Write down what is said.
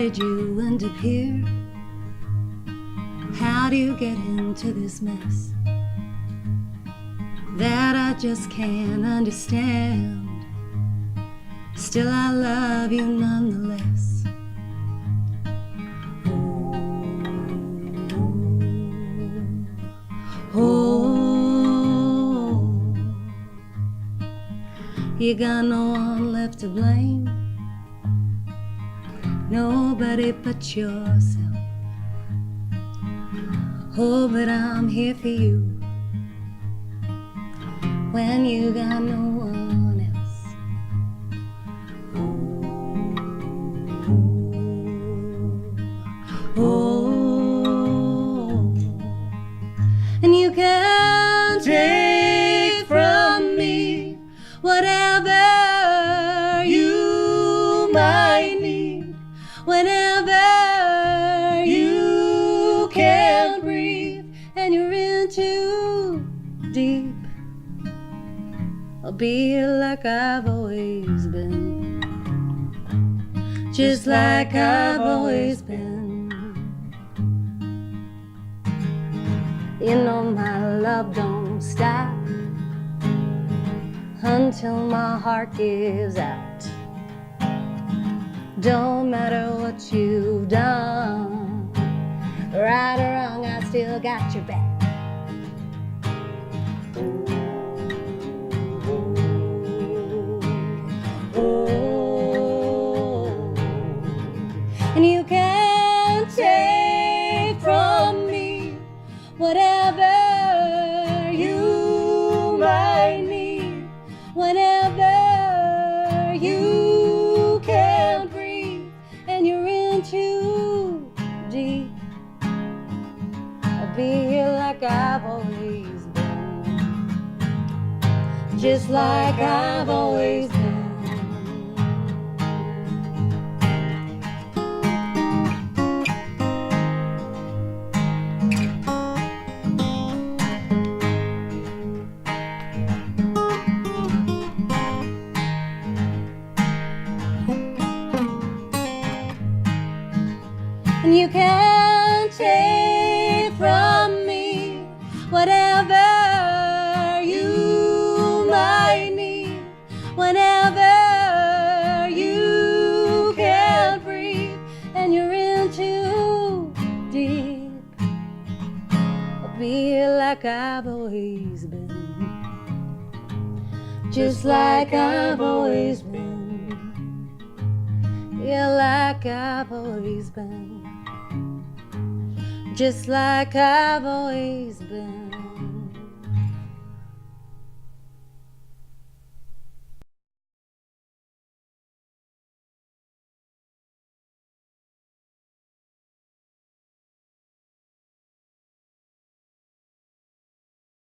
did you end up here? How do you get into this mess that I just can't understand? Still I love you nonetheless. Oh, you got no one left to blame, nobody but yourself. Oh, but I'm here for you when you got no one else. Oh, and you can't take from me whatever you might need, whenever you can't breathe and you're in too deep. I'll be here like I've always been, just like I've always been. You know my love don't stop until my heart gives out. Don't matter what you've done, right or wrong, I still got your back. And you can't take from me whatever you might need, whenever you can't breathe and you're in too deep. I'll be here like I've always been, just like I've always been. And you can't take from me whatever you might need, whenever you can't breathe and you're in too deep. I'll be here like I've always been, just like I've always been. Yeah, like I've always been, just like I've always been.